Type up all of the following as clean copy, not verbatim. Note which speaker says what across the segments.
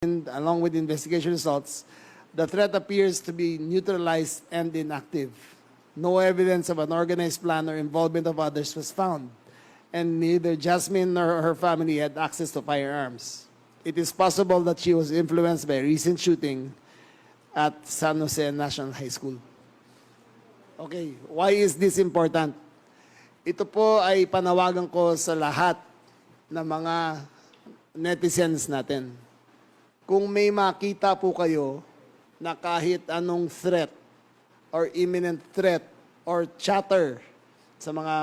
Speaker 1: along with investigation results, the threat appears to be neutralized and inactive. No evidence of an organized plan or involvement of others was found, and neither Jasmine nor her family had access to firearms. It is possible that she was influenced by a recent shooting at San Jose National High School. Okay, why is this important? Ito po ay panawagan ko sa lahat ng mga netizens natin. Kung may makita po kayo na kahit anong threat or imminent threat or chatter sa mga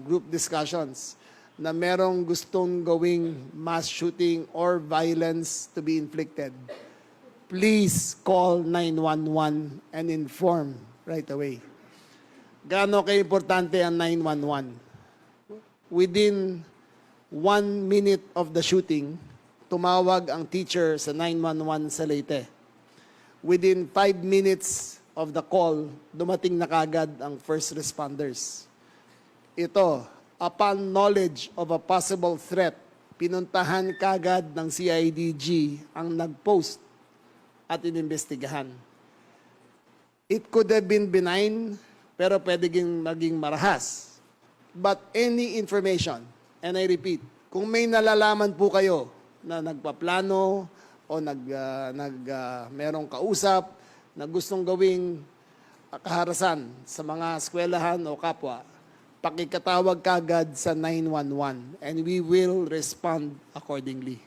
Speaker 1: group discussions na merong gustong gawing mass shooting or violence to be inflicted, please call 911 and inform right away. Gaano ka-importante ang 911? Within 1 minute of the shooting, tumawag ang teacher sa 911 sa Leyte. Within 5 minutes of the call, dumating na kagad ang first responders. Ito, upon knowledge of a possible threat, pinuntahan kagad ng CIDG ang nag-post at inimbestigahan. It could have been benign, pero pwedeng maging marahas. But any information, and I repeat, kung may nalalaman po kayo na nagpaplano o merong kausap na gustong gawing kaharasan sa mga eskwelahan o kapwa, pakikatawag kagad sa 911 and we will respond accordingly.